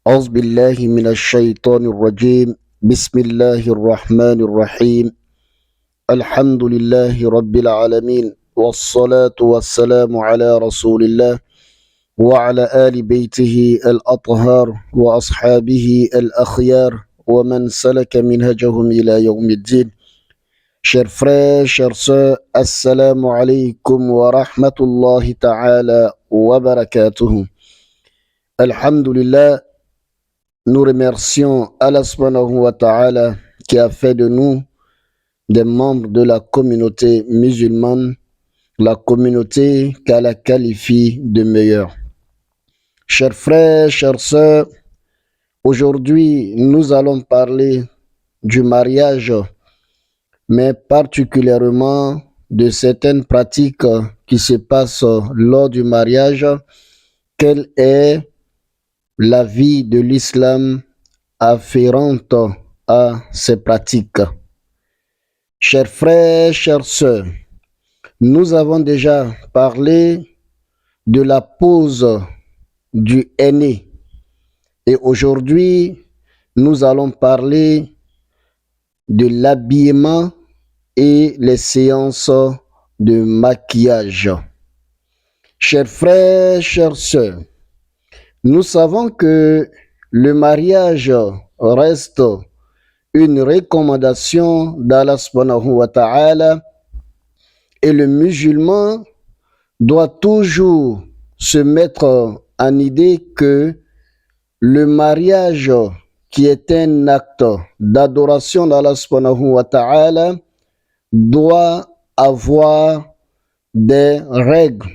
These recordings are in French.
أعوذ بالله من الشيطان الرجيم. بسم الله الرحمن الرحيم. الحمد لله رب العالمين، والصلاة والسلام على رسول الله وعلى آل بيته الأطهار وأصحابه الأخيار ومن سلك منهجهم إلى يوم الدين. Chers frères, chers sœurs, assalamu alaikum wa rahmatullahi ta'ala wa barakatuhu. Alhamdulillah, nous remercions Allah subhanahu wa ta'ala qui a fait de nous des membres de la communauté musulmane, la communauté qu'Allah qualifie de meilleure. Chers frères, chères sœurs, aujourd'hui nous allons parler du mariage, mais particulièrement de certaines pratiques qui se passent lors du mariage. Quelle est la vie de l'islam afférente à ces pratiques? Chers frères, chères sœurs, nous avons déjà parlé de la pose du henné et aujourd'hui, nous allons parler de l'habillement et les séances de maquillage. Chers frères, chères sœurs, nous savons que le mariage reste une recommandation d'Allah subhanahu wa ta'ala et le musulman doit toujours se mettre en idée que le mariage qui est un acte d'adoration d'Allah subhanahu wa ta'ala doit avoir des règles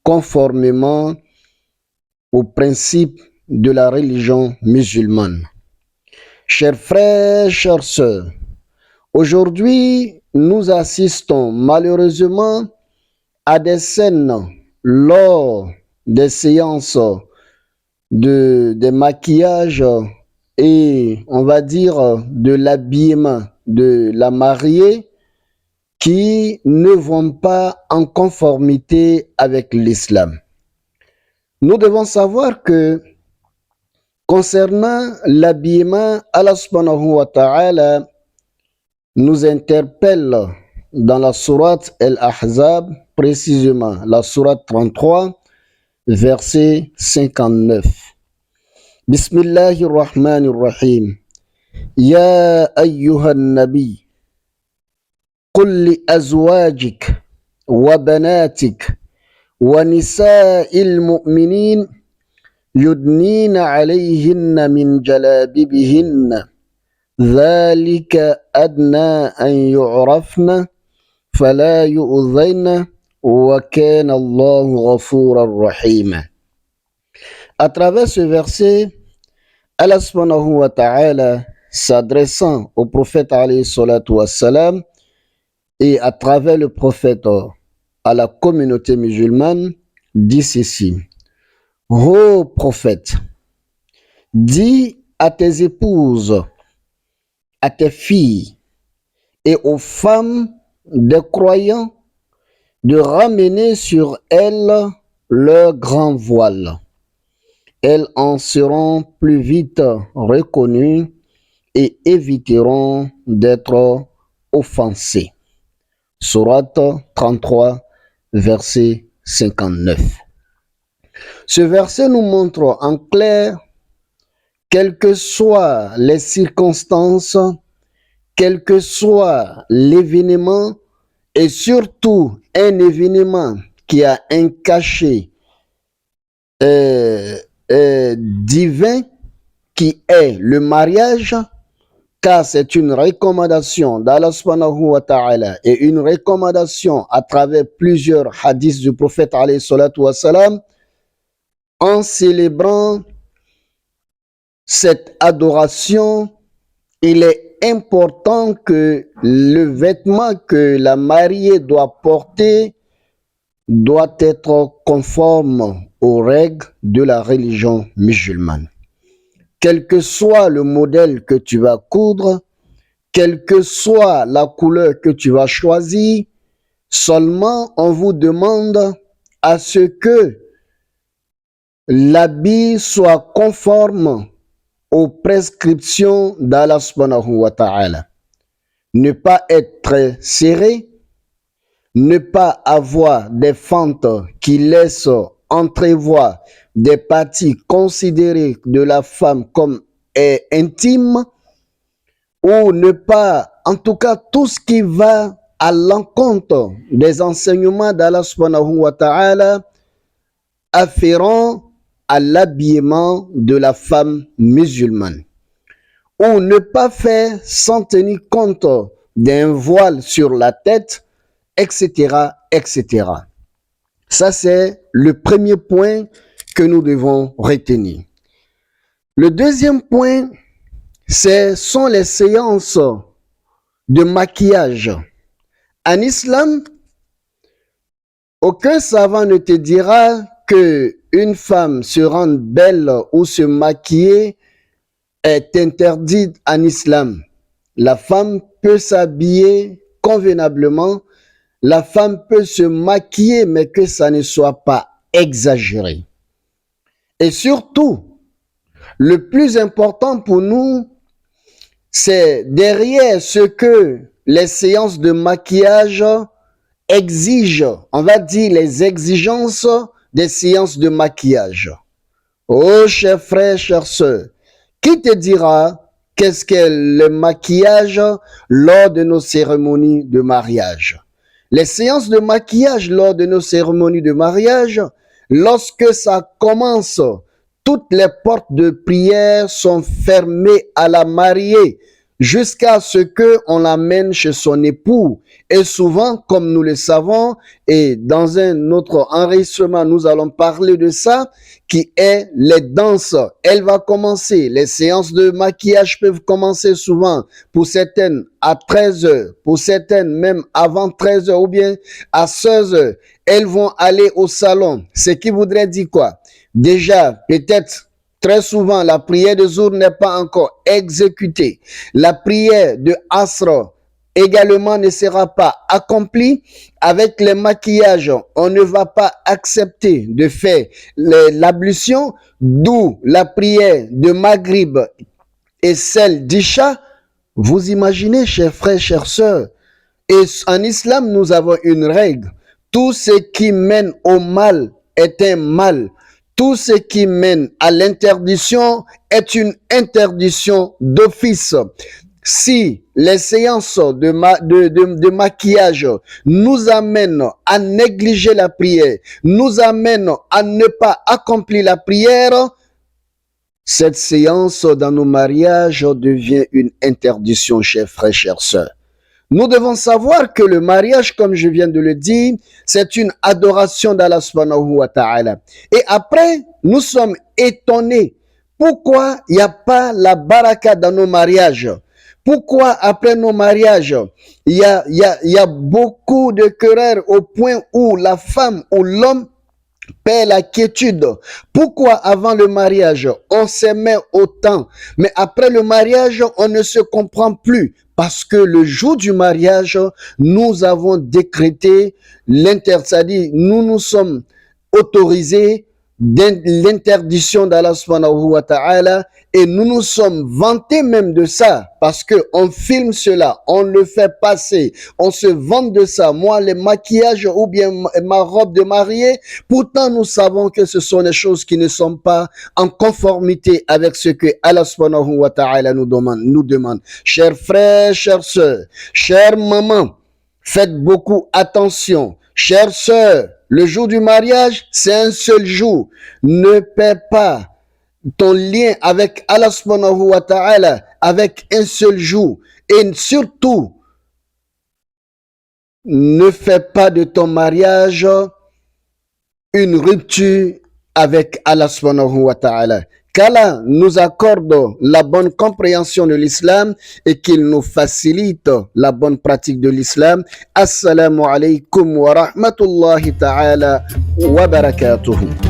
conformément aux principes de la religion musulmane. Chers frères, chères sœurs, aujourd'hui, nous assistons malheureusement à des scènes lors des séances de maquillage et on va dire de l'habillement de la mariée qui ne vont pas en conformité avec l'islam. Nous devons savoir que concernant l'habillement, Allah subhanahu wa ta'ala nous interpelle dans la sourate Al-Ahzab, précisément la sourate 33, verset 59. Bismillahirrahmanirrahim. Ya ayyuhan nabi, qul li azwajik wa banatik wa nisa'il mu'minin يدنين عليهن من جلابيبهن ذلك أدنى أن يعرفن فلا يؤذين وكان الله غفورا رحيما. À travers ce verset, Allah subhanahu wa ta'ala s'adressant au prophète alayhi salatu wassalam et à travers le prophète à la communauté musulmane dit ceci: Ô prophète, dis à tes épouses, à tes filles et aux femmes des croyants de ramener sur elles leur grand voile. Elles en seront plus vite reconnues et éviteront d'être offensées. Sourate 33, verset 59. Ce verset nous montre en clair, quelles que soient les circonstances, quel que soit l'événement, et surtout un événement qui a un cachet divin, qui est le mariage, car c'est une recommandation d'Allah subhanahu wa ta'ala et une recommandation à travers plusieurs hadiths du prophète alayhi salatu wa salam. En célébrant cette adoration, il est important que le vêtement que la mariée doit porter doit être conforme aux règles de la religion musulmane. Quel que soit le modèle que tu vas coudre, quelle que soit la couleur que tu vas choisir, seulement on vous demande à ce que l'habit soit conforme aux prescriptions d'Allah subhanahu wa ta'ala. Ne pas être très serré, ne pas avoir des fentes qui laissent entrevoir des parties considérées de la femme comme intimes, ou ne pas, en tout cas, tout ce qui va à l'encontre des enseignements d'Allah subhanahu wa ta'ala afférents à l'habillement de la femme musulmane, ou ne pas faire sans tenir compte d'un voile sur la tête, etc., etc. Ça, c'est le premier point que nous devons retenir. Le deuxième point, ce sont les séances de maquillage. En islam, aucun savant ne te dira que une femme se rendre belle ou se maquiller est interdite en islam. La femme peut s'habiller convenablement, la femme peut se maquiller, mais que ça ne soit pas exagéré. Et surtout, le plus important pour nous, c'est derrière ce que les séances de maquillage exigent, on va dire les exigences des séances de maquillage. Oh, chers frères, chères sœurs, qui te dira qu'est-ce qu'est le maquillage lors de nos cérémonies de mariage? Les séances de maquillage lors de nos cérémonies de mariage, lorsque ça commence, toutes les portes de prière sont fermées à la mariée jusqu'à ce qu'on l'amène chez son époux. Et souvent, comme nous le savons, et dans un autre enregistrement, nous allons parler de ça, qui est les danses. Elle va commencer, les séances de maquillage peuvent commencer souvent, pour certaines à 13 heures, pour certaines même avant 13 heures ou bien à 16 heures. Elles vont aller au salon. Ce qui voudrait dire quoi? Déjà, peut-être très souvent, la prière de Zour n'est pas encore exécutée. La prière de Asr également ne sera pas accomplie. Avec les maquillages, on ne va pas accepter de faire l'ablution, d'où la prière de Maghrib et celle d'Isha. Vous imaginez, chers frères, chères sœurs, et en islam, nous avons une règle. Tout ce qui mène au mal est un mal. Tout ce qui mène à l'interdiction est une interdiction d'office. Si les séances de maquillage nous amènent à négliger la prière, nous amènent à ne pas accomplir la prière, cette séance dans nos mariages devient une interdiction, chers frères, chères sœurs. Nous devons savoir que le mariage, comme je viens de le dire, c'est une adoration d'Allah subhanahu wa ta'ala. Et après, nous sommes étonnés. Pourquoi il n'y a pas la baraka dans nos mariages? Pourquoi après nos mariages, il y a beaucoup de querelles au point où la femme ou l'homme perd la quiétude? Pourquoi avant le mariage, on s'aimait autant, mais après le mariage, on ne se comprend plus? Parce que le jour du mariage, nous avons décrété c'est-à-dire nous nous sommes autorisés l'interdiction d'Allah subhanahu wa ta'ala, et nous nous sommes vantés même de ça, parce que on filme cela, on le fait passer, on se vante de ça. Moi, les maquillages ou bien ma robe de mariée, pourtant nous savons que ce sont des choses qui ne sont pas en conformité avec ce que Allah subhanahu wa ta'ala nous demande. Chers frères, chères sœurs, chères mamans, faites beaucoup attention. Chères sœurs, le jour du mariage, c'est un seul jour. Ne perds pas ton lien avec Allah subhanahu wa ta'ala avec un seul jour. Et surtout, ne fais pas de ton mariage une rupture avec Allah subhanahu wa ta'ala. Qu'Allah nous accorde la bonne compréhension de l'islam et qu'il nous facilite la bonne pratique de l'islam. Assalamu alaikum wa rahmatullahi ta'ala wa barakatuhu.